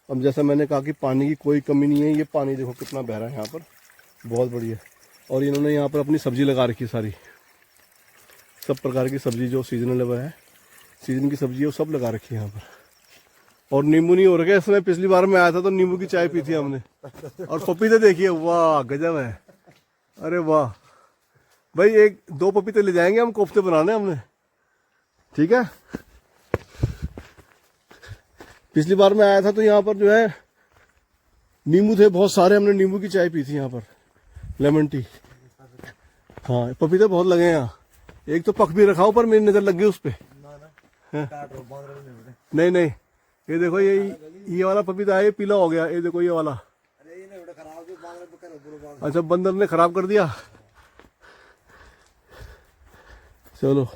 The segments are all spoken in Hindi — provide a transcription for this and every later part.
अब जैसा मैंने कहा कि पानी की कोई कमी नहीं है। ये पानी देखो कितना बह रहा है यहाँ पर, बहुत बढ़िया। और इन्होंने यहाँ पर अपनी सब्जी लगा रखी है सारी, सब प्रकार की सब्जी जो सीजनल है, सीजन की सब्जी है वो सब लगा रखी है यहाँ पर। और नींबू नहीं हो रखा इसमें, पिछली बार मैं आया था तो नींबू की चाय पी थी हमने। और पपीते देखिए, वाह गजब है, अरे वाह भाई, 1-2 पपीते ले जाएंगे हम, कोफ्ते बनाने हमने, ठीक है। पिछली बार मैं आया था तो यहाँ पर जो है नींबू थे बहुत सारे, हमने नींबू की चाय पी थी यहाँ पर, लेमन टी। हाँ पपीते बहुत लगे हैं यहाँ, एक तो पक भी रखा पर मेरी नजर लग गई उस पर। नहीं नहीं, ये देखो ये वाला पपीता है, ये पीला हो गया, ये देखो ये वाला। अच्छा बंदर ने खराब कर दिया। चलो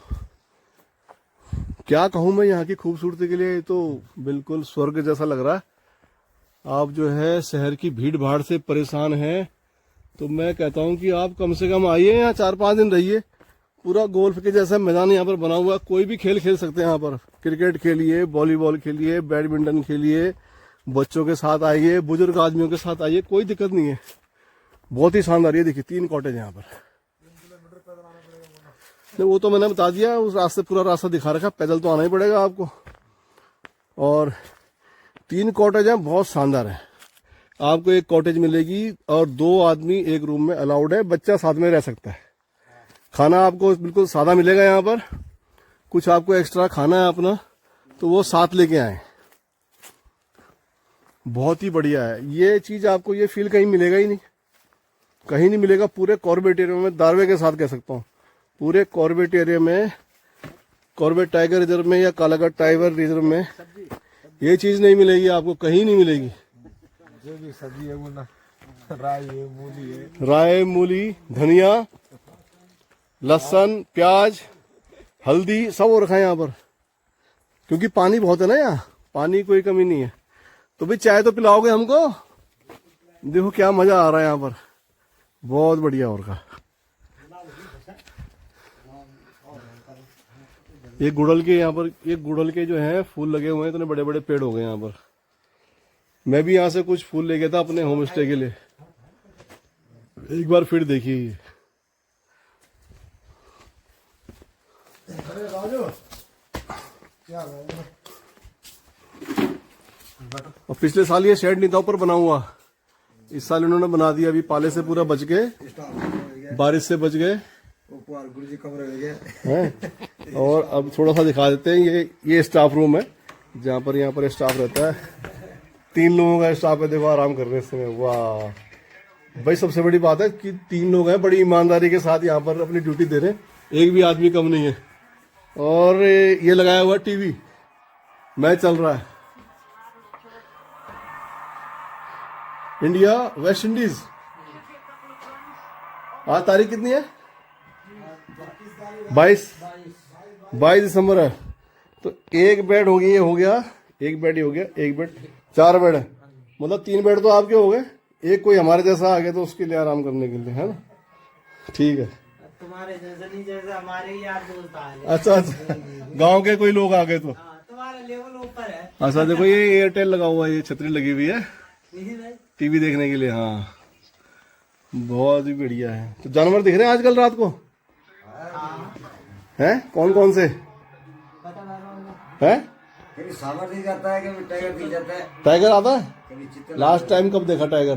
क्या कहूँ मैं यहाँ की खूबसूरती के लिए, तो बिल्कुल स्वर्ग जैसा लग रहा है। आप जो है शहर की भीड़ भाड़ से परेशान हैं तो मैं कहता हूँ कि आप कम से कम आइए यहाँ, 4-5 दिन रहिए। पूरा गोल्फ के जैसा मैदान यहाँ पर बना हुआ है, कोई भी खेल खेल सकते हैं यहाँ पर। क्रिकेट खेलिए, वॉलीबॉल खेलिए, बैडमिंटन खेलिए, बच्चों के साथ आइए, बुजुर्ग आदमियों के साथ आइए, कोई दिक्कत नहीं है। बहुत ही शानदार। ये देखिए 3 कॉटेज यहाँ पर। नहीं वो तो मैंने बता दिया, उस रास्ते पूरा रास्ता दिखा रखा, पैदल तो आना ही पड़ेगा आपको। और 3 कॉटेज हैं, बहुत शानदार है। आपको 1 कॉटेज मिलेगी और 2 आदमी एक रूम में अलाउड है, बच्चा साथ में रह सकता है। खाना आपको बिल्कुल सादा मिलेगा यहाँ पर। कुछ आपको एक्स्ट्रा खाना है अपना तो वो साथ लेके आए। बहुत ही बढ़िया है ये चीज, आपको ये फील कहीं मिलेगा ही नहीं, कहीं नहीं मिलेगा। पूरे कॉर्बेट एरिया में, दारवे के साथ कह सकता हूँ, पूरे कॉर्बेट एरिया में, कॉर्बेट टाइगर रिजर्व में या कालाघाट टाइगर रिजर्व में ये चीज नहीं मिलेगी आपको, कहीं नहीं मिलेगी। जो भी सब्जी है वो ना, राई है, मूली है, राय, मूली, धनिया, लहसुन, प्याज, हल्दी सब हो रखा है यहाँ पर, क्योंकि पानी बहुत है ना यहाँ, पानी कोई कमी नहीं है। तो भाई चाय तो पिलाओगे हमको? देखो क्या मजा आ रहा है यहाँ पर, बहुत बढ़िया। और का ये गुड़हल के यहाँ पर, ये गुड़हल के जो है फूल लगे हुए हैं, इतने बड़े बड़े पेड़ हो गए यहाँ पर। मैं भी यहाँ से कुछ फूल ले गया था अपने होम स्टे के लिए, एक बार फिर देखिए। और पिछले साल ये शेड नहीं था ऊपर बना हुआ, इस साल इन्होंने बना दिया। अभी पाले से पूरा बच गए, बारिश से बच गए हैं। और अब थोड़ा सा दिखा देते हैं, ये स्टाफ रूम है जहाँ पर यहाँ पर स्टाफ रहता है। 3 लोगों का स्टाफ है, देखो आराम कर रहे हैं इस समय। वाह भाई, सबसे बड़ी बात है कि 3 लोग हैं, बड़ी ईमानदारी के साथ यहाँ पर अपनी ड्यूटी दे रहे हैं, एक भी आदमी कम नहीं है। और ये लगाया हुआ टीवी, मैच चल रहा है, इंडिया वेस्ट इंडीज। आज तारीख कितनी है? 22 दिसंबर है। तो 1 बेड हो गया, ये हो गया 1 बेड, ही हो गया 1 बेड, 4 बेड है, मतलब 3 बेड तो आपके हो गए, एक कोई हमारे जैसा आ गया तो उसके लिए आराम करने के लिए, है ना? ठीक है, तुम्हारे जैसे नहीं, जैसे हमारे यार दोस्त आ गए। अच्छा गांव के कोई लोग आ गए तो तुम्हारा लेवल ऊपर है। अच्छा देखो ये एयरटेल लगा हुआ है, ये छतरी लगी हुई है टीवी देखने के लिए। हाँ बहुत ही बढ़िया है। तो जानवर दिख रहे हैं आजकल रात को? हैं कौन कौन से हैं? कभी सावर दिख जाता है, कभी टाइगर दिख जाता है, टाइगर आता है? कभी चित्ता। लास्ट टाइम कब देखा टाइगर?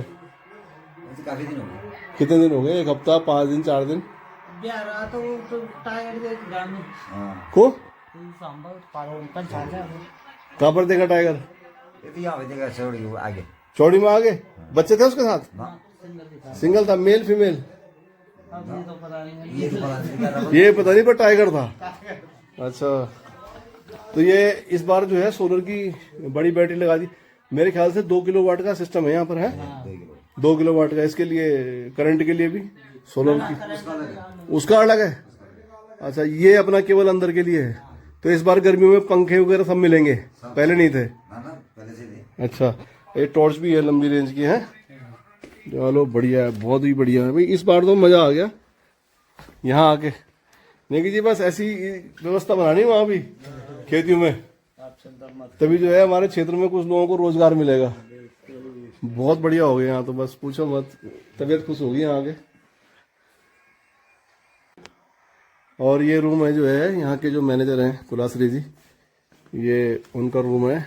काफी दिन हो गए। कितने दिन हो गए? 1 हफ्ता, 5 दिन, 4 दिन? बिहार तो टाइगर देख ग्रामीण को संभव पारो पंचायत है। कहाँ पर देखा टाइगर? ये तो यहाँ देखा छोड़ी वो आगे, चौड़ी में आगे बच्चे थे उसके साथ? सिंगल था, मेल फीमेल? अब ये तो पता नहीं। ये तो पता नहीं। ये पता नहीं पर टाइगर था। अच्छा तो ये इस बार जो है सोलर की बड़ी बैटरी लगा दी, मेरे ख्याल से 2 किलोवाट का सिस्टम है यहाँ पर, है 2 किलोवाट का। इसके लिए करंट के लिए भी सोलर की उसका अलग है। अच्छा ये अपना केवल अंदर के लिए है। तो इस बार गर्मियों में पंखे वगैरह सब मिलेंगे, पहले नहीं थे? पहले से थे। अच्छा ये टॉर्च भी है, लंबी रेंज की है। चलो बढ़िया है, बहुत ही बढ़िया है भाई। इस बार तो मजा आ गया यहाँ आके। नहीं जी बस ऐसी व्यवस्था बनानी वहाँ भी खेतियों में। तभी जो है हमारे क्षेत्र में कुछ लोगों को रोजगार मिलेगा। बहुत बढ़िया हो गया यहाँ तो, बस पूछो मत, तबीयत खुश होगी यहाँ आके। और ये रूम है जो है यहाँ के जो मैनेजर हैं कुलाश्री जी, ये उनका रूम है।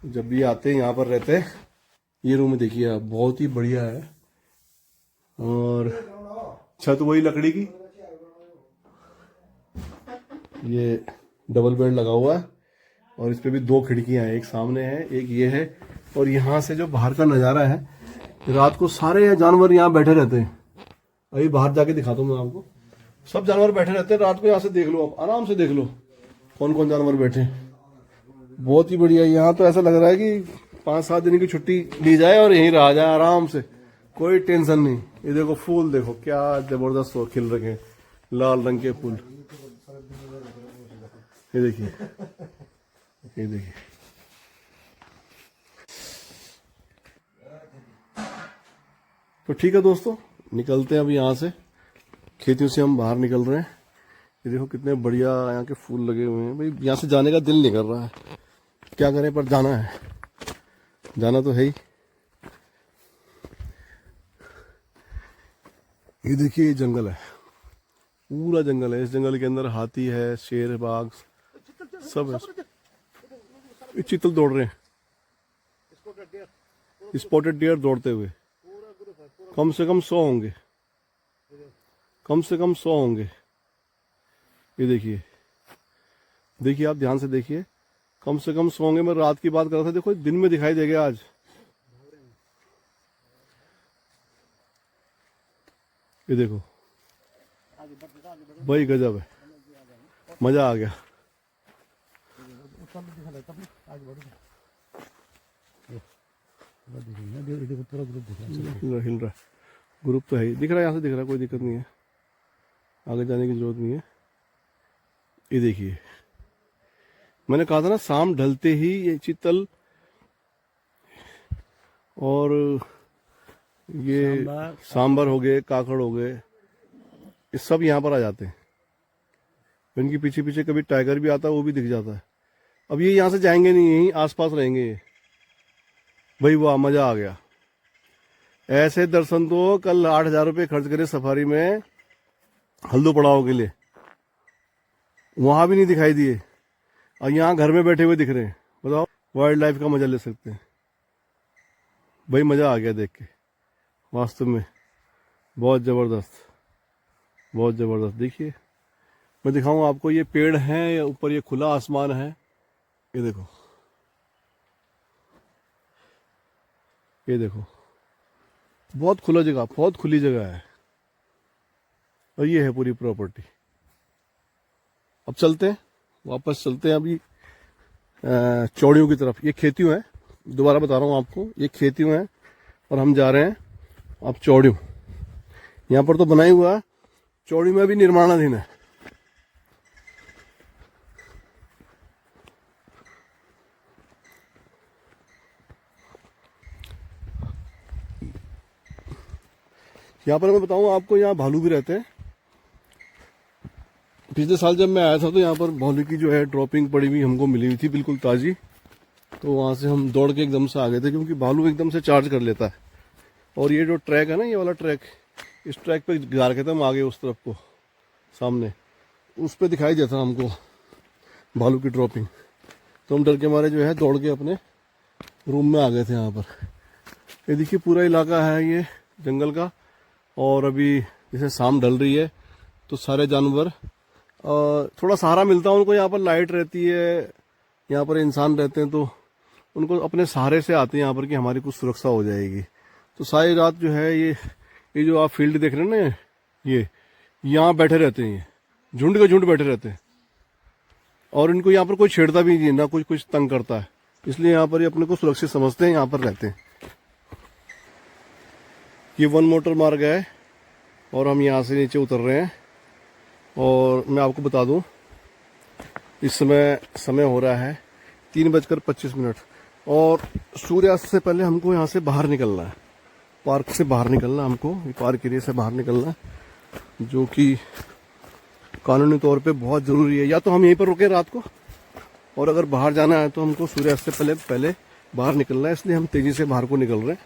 जब भी आते हैं यहाँ पर रहते हैं। ये रूम देखिए आप, बहुत ही बढ़िया है। और छत वही लकड़ी की, ये डबल बेड लगा हुआ है और इस पे भी 2 खिड़कियां हैं, एक सामने है एक ये है। और यहाँ से जो बाहर का नज़ारा है, रात को सारे जानवर यहाँ बैठे रहते हैं। अभी बाहर जाके दिखाता हूँ मैं आपको, सब जानवर बैठे रहते हैं रात को। यहाँ से देख लो आप, आराम से देख लो कौन कौन जानवर बैठे। बहुत ही बढ़िया। यहाँ तो ऐसा लग रहा है कि 5-7 दिन की छुट्टी ली जाए और यहीं रहा जाए आराम से, कोई टेंशन नहीं। ये देखो फूल, देखो क्या जबरदस्त खिल रखे हैं, लाल रंग के फूल। ये देखिए, ये देखिए। तो ठीक है दोस्तों, निकलते हैं अभी यहाँ से। खेतियों से हम बाहर निकल रहे हैं। ये देखो कितने बढ़िया यहाँ के फूल लगे हुए हैं। भाई यहाँ से जाने का दिल नहीं कर रहा है, क्या करें, पर जाना है, जाना तो है ही। ये देखिए ये जंगल है, पूरा जंगल है। इस जंगल के अंदर हाथी है, शेर, बाघ सब है। ये चीतल दौड़ रहे हैं, स्पॉटेड डियर दौड़ते हुए। कम से कम 100 होंगे, कम से कम 100 होंगे। ये देखिए, देखिए आप ध्यान से देखिए, कम से कम 100 होंगे। मैं रात की बात कर रहा था, देखो दिन में दिखाई देगा आज। ये देखो भाई गजब है, मजा आ गया। हिल रहा ग्रुप तो है ही, दिख रहा है, यहाँ से दिख रहा है, कोई दिक्कत नहीं है, आगे जाने की जरूरत नहीं है। ये देखिए, मैंने कहा था ना शाम ढलते ही ये चीतल और ये सांबर हो गए, काकड़ हो गए, ये सब यहाँ पर आ जाते हैं। इनके पीछे पीछे कभी टाइगर भी आता है, वो भी दिख जाता है। अब ये यहाँ से जाएंगे नहीं, यहीं आसपास रहेंगे ये। भाई वाह, मजा आ गया। ऐसे दर्शन तो कल 8,000 रुपये खर्च करे सफारी में हल्दू पड़ाव के लिए, वहां भी नहीं दिखाई दिए, और यहाँ घर में बैठे हुए दिख रहे हैं। बताओ, वाइल्ड लाइफ का मजा ले सकते हैं। भाई मजा आ गया देख के, वास्तव में बहुत जबरदस्त, बहुत जबरदस्त। देखिए मैं दिखाऊं आपको, ये पेड़ हैं, ऊपर ये खुला आसमान है। ये देखो, ये देखो, बहुत खुला जगह, बहुत खुली जगह है। और ये है पूरी प्रॉपर्टी। अब चलते हैं, वापस चलते हैं अभी चौड़ियों की तरफ। ये खेतियों है, दोबारा बता रहा हूँ आपको, ये खेतियों है और हम जा रहे हैं अब चौड़ियों। यहाँ पर तो बना ही हुआ, चौड़ी में भी निर्माणाधीन है। यहाँ पर मैं बताऊँ आपको, यहाँ भालू भी रहते हैं। पिछले साल जब मैं आया था तो यहाँ पर भालू की जो है ड्रॉपिंग पड़ी हुई हमको मिली हुई थी, बिल्कुल ताज़ी। तो वहाँ से हम दौड़ के एकदम से आ गए थे, क्योंकि भालू एकदम से चार्ज कर लेता है। और ये जो ट्रैक है ना, ये वाला ट्रैक, इस ट्रैक पे जा रखे थे हम आगे उस तरफ को, सामने उस पे दिखाई देता हमको भालू की ड्रॉपिंग। तो हम डर के मारे जो है दौड़ के अपने रूम में आ गए थे यहाँ पर। ये देखिए पूरा इलाका है ये जंगल का। और अभी जैसे शाम ढल रही है तो सारे जानवर थोड़ा सहारा मिलता है उनको। यहाँ पर लाइट रहती है, यहाँ पर इंसान रहते हैं, तो उनको अपने सहारे से आते हैं यहाँ पर कि हमारी कुछ सुरक्षा हो जाएगी। तो सारी रात जो है ये जो आप फील्ड देख रहे हैं ना, ये यहाँ बैठे रहते हैं, ये झुंड के झुंड बैठे रहते हैं। और इनको यहाँ पर कोई छेड़ता भी नहीं, ना कुछ तंग करता है, इसलिए यहाँ पर ये अपने को सुरक्षित समझते हैं, यहाँ पर रहते हैं। ये वन मोटर मार्ग है और हम यहाँ से नीचे उतर रहे हैं। और मैं आपको बता दूं, इस समय हो रहा है 3:25 और सूर्यास्त से पहले हमको यहाँ से बाहर निकलना है, पार्क से बाहर निकलना है हमको, पार्क एरिया से बाहर निकलना है, जो कि कानूनी तौर पे बहुत ज़रूरी है। या तो हम यहीं पर रुके रात को, और अगर बाहर जाना है तो हमको सूर्यास्त से पहले पहले बाहर निकलना है, इसलिए हम तेज़ी से बाहर को निकल रहे हैं।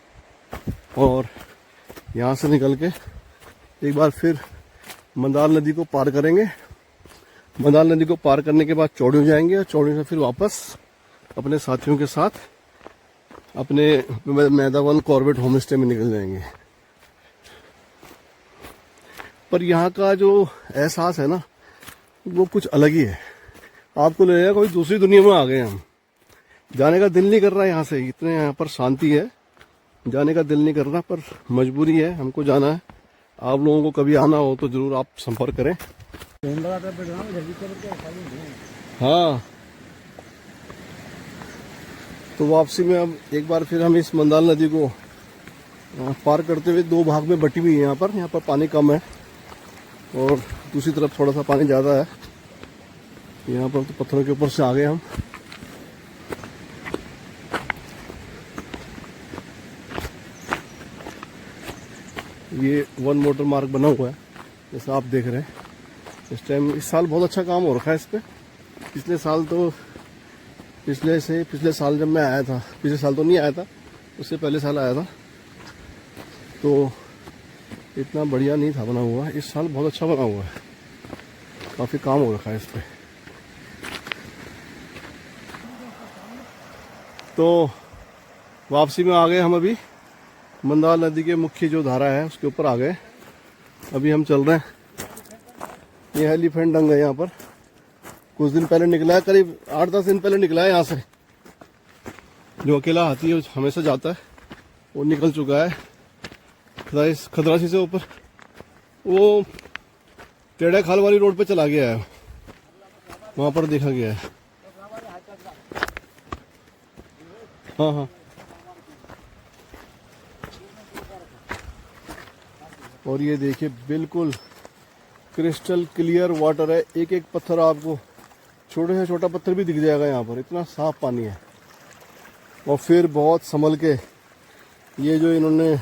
और यहाँ से निकल के एक बार फिर मंदाल नदी को पार करेंगे। मंदाल नदी को पार करने के बाद चौड़ियों जाएंगे और चौड़ियों से फिर वापस अपने साथियों के साथ अपने मैदावन कॉर्बेट होम स्टे में निकल जाएंगे। पर यहाँ का जो एहसास है ना वो कुछ अलग ही है। आपको लगेगा कोई दूसरी दुनिया में आ गए हम। जाने का दिल नहीं कर रहा यहाँ से, इतने यहाँ पर शांति है, जाने का दिल नहीं कर रहा, पर मजबूरी है, हमको जाना है। आप लोगों को कभी आना हो तो जरूर आप संपर्क करें। हाँ, तो वापसी में अब एक बार फिर हम इस मंदाल नदी को पार करते हुए 2 भाग में बटी हुई है। यहाँ पर पानी कम है और दूसरी तरफ थोड़ा सा पानी ज़्यादा है। यहाँ पर तो पत्थरों के ऊपर से आ गए हम। ये 1 मोटर मार्ग बना हुआ है जैसा आप देख रहे हैं। इस टाइम इस साल बहुत अच्छा काम हो रखा है इस पे। पिछले साल जब मैं आया था, पिछले साल तो नहीं आया था, उससे पहले साल आया था, तो इतना बढ़िया नहीं था बना हुआ। इस साल बहुत अच्छा बना हुआ है, काफ़ी काम हो रखा है इस पे। तो वापसी में आ गए हम। अभी मंदाल नदी के मुख्य जो धारा है उसके ऊपर आ गए। अभी हम चल रहे हैं। ये एलिफेंट डंग है यहाँ पर। कुछ दिन पहले निकला है, करीब 8-10 दिन पहले निकला है यहाँ से। जो अकेला हाथी है हमेशा जाता है, वो निकल चुका है खदरासी से ऊपर। वो टेढ़ा खाल वाली रोड पे चला गया है, वहाँ पर देखा गया है। हाँ हाँ, और ये देखिए बिल्कुल क्रिस्टल क्लियर वाटर है। एक एक पत्थर आपको, छोटे से छोटा पत्थर भी दिख जाएगा यहाँ पर, इतना साफ पानी है। और फिर बहुत संभल के ये जो इन्होंने,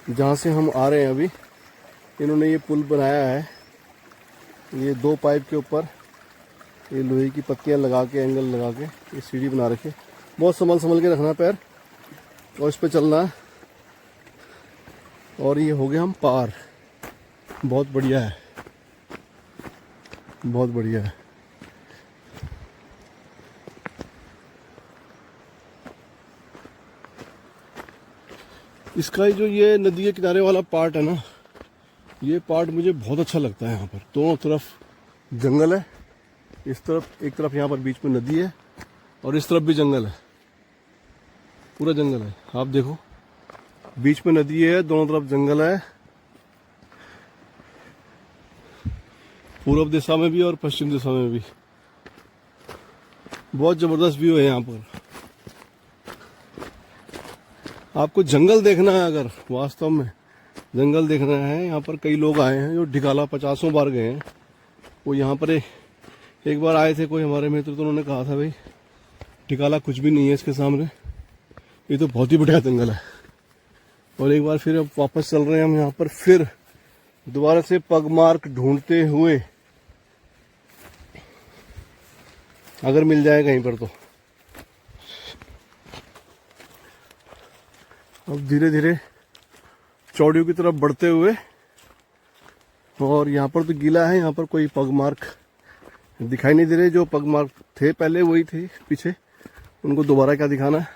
जहाँ से हम आ रहे हैं अभी, इन्होंने ये पुल बनाया है। ये 2 पाइप के ऊपर ये लोहे की पत्तियाँ लगा के, एंगल लगा के ये सीढ़ी बना रखी है। बहुत संभल के रखना पैर और इस पे चलना है। और ये हो गए हम पार। बहुत बढ़िया है, बहुत बढ़िया है। इसका जो ये नदी के किनारे वाला पार्ट है ना, ये पार्ट मुझे बहुत अच्छा लगता है। यहाँ पर दोनों तरफ जंगल है। इस तरफ, एक तरफ यहाँ पर बीच में नदी है और इस तरफ भी जंगल है, पूरा जंगल है। आप देखो, बीच में नदी है, दोनों तरफ जंगल है। पूर्व दिशा में भी और पश्चिम दिशा में भी बहुत जबरदस्त व्यू है यहाँ पर। आपको जंगल देखना है, अगर वास्तव में जंगल देखना है, यहाँ पर कई लोग आए हैं जो ढिकाला 50 बार गए हैं। वो यहाँ पर एक बार आए थे कोई हमारे मित्र, तो उन्होंने कहा था भाई ढिकाला कुछ भी नहीं है इसके सामने, ये तो बहुत ही बढ़िया जंगल है। और एक बार फिर अब वापस चल रहे हैं हम यहाँ पर, फिर दोबारा से पगमार्क ढूंढते हुए, अगर मिल जाए कहीं पर तो। अब धीरे धीरे चौड़ियों की तरफ बढ़ते हुए, और यहाँ पर तो गीला है, यहाँ पर कोई पगमार्क दिखाई नहीं दे रहे। जो पगमार्क थे पहले वही थे पीछे, उनको दोबारा क्या दिखाना है।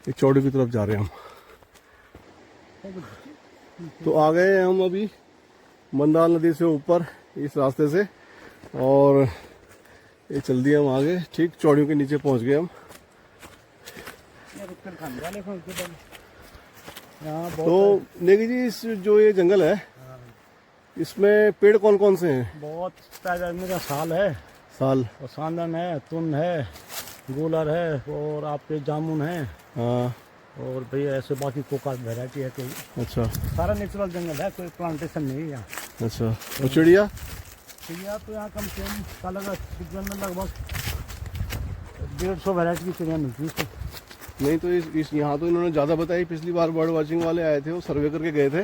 ये चौड़ियों की तरफ जा रहे हैं हम। तो आ गए हम अभी मंदाल नदी से ऊपर इस रास्ते से, और ये चल दिए हम आगे। ठीक चौड़ियों के नीचे पहुंच गए हम। तो नेगी जी, इस जो ये जंगल है, इसमें पेड़ कौन कौन से हैं? बहुत का साल है, साल और सांदन है, तुन है, गूलर है, और आपके जामुन है। हाँ, और भैया ऐसे बाकी कोका वैरायटी है कोई। अच्छा, सारा नेचुरल जंगल है, कोई प्लांटेशन नहीं है यहाँ। अच्छा। और चिड़िया? चिड़िया तो यहाँ कम से कम लगभग 150 वैरायटी की चिड़िया मिलती है। नहीं तो इस यहाँ तो इन्होंने ज़्यादा बताई। पिछली बार बर्ड वॉचिंग वाले आए थे, वो सर्वे करके गए थे।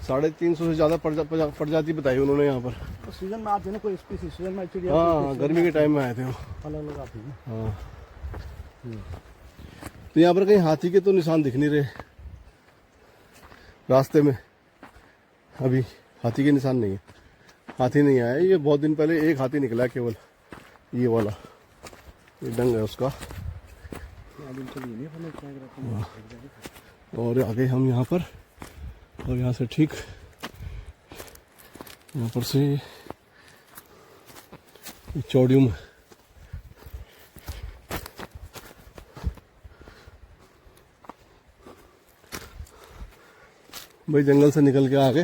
350 से ज़्यादा प्रजाति बताई उन्होंने यहाँ पर। तो सीजन में आते हैं ना, कोई स्पीसीज सीजन में चिड़िया। हाँ, गर्मी के टाइम में आए थे वो। अलग अलग आती है। हाँ, तो यहाँ पर कहीं हाथी के तो निशान दिख नहीं रहे रास्ते में। अभी हाथी के निशान नहीं है, हाथी नहीं आया। ये बहुत दिन पहले एक हाथी निकला है केवल, ये वाला, ये डंग है उसका। और आगे हम यहाँ पर, और यहाँ से ठीक यहाँ पर से चौड़ियों में भाई जंगल से निकल के आगे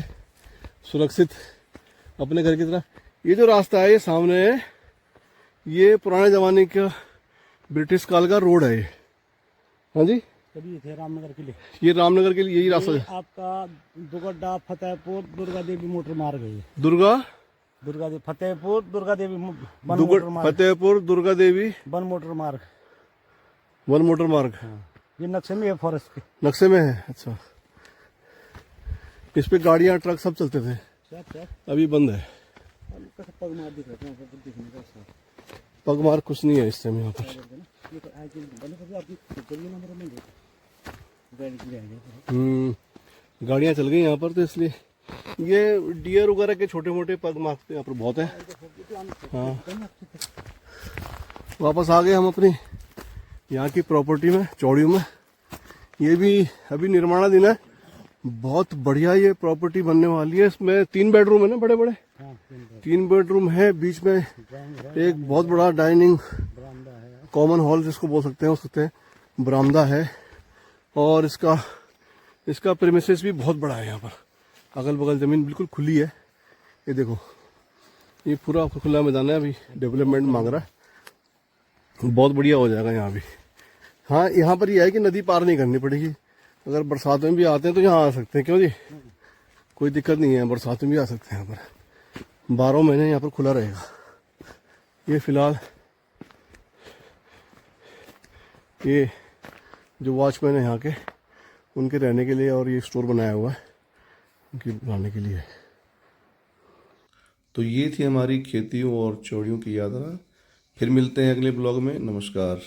सुरक्षित अपने घर की तरफ। ये जो रास्ता है ये सामने है, ये पुराने जमाने का ब्रिटिश काल का रोड है ये। हाँ जी, कभी थे रामनगर के लिए। ये रामनगर के लिए यही रास्ता है। आपका दुगड्डा फतेहपुर दुर्गा देवी मोटर मार्ग है ये। दुर्गा देवी फतेहपुर दुर्गा देवी वन मोटर मार्ग। फतेहपुर दुर्गा देवी वन मोटर मार्ग। वन मोटर मार्ग। हाँ, ये नक्शे में है, फॉरेस्ट के नक्शे में है। अच्छा, इस पे गाड़ियाँ ट्रक सब चलते थे, अभी बंद है। पग मार दिख रहा है, दिखने का साथ। पग मार कुछ नहीं है इस टाइम यहाँ पर। गाड़ियाँ चल गई यहाँ पर, तो इसलिए ये डियर वगैरह के छोटे मोटे पग मार्क यहाँ पर बहुत हैं। हाँ, वापस आ गए हम अपनी यहाँ की प्रॉपर्टी में, चौड़ियों में। ये भी अभी निर्माणाधीन है। बहुत बढ़िया ये प्रॉपर्टी बनने वाली है। इसमें 3 बेडरूम है ना, बड़े बड़े 3 बेडरूम है। बीच में एक बहुत बड़ा डाइनिंग कॉमन हॉल जिसको बोल सकते हैं, बरामदा है। और इसका प्रीमिसेस भी बहुत बड़ा है। यहाँ पर अगल बगल जमीन बिल्कुल खुली है। ये देखो, ये पूरा खुला मैदान है। अभी डेवलपमेंट मांग रहा है, बहुत बढ़िया हो जाएगा यहाँ भी। हाँ, यहाँ पर यह है कि नदी पार नहीं करनी पड़ेगी। अगर बरसात में भी आते हैं तो यहाँ आ सकते हैं। क्यों जी, कोई दिक्कत नहीं है, बरसात में भी आ सकते हैं। यहाँ पर 12 महीने यहाँ पर खुला रहेगा। ये फिलहाल ये जो वॉचमैन है यहाँ के, उनके रहने के लिए, और ये स्टोर बनाया हुआ है उनकी बनाने के लिए। तो ये थी हमारी खेतियों और चौड़ियों की यात्रा। फिर मिलते हैं अगले ब्लॉग में। नमस्कार।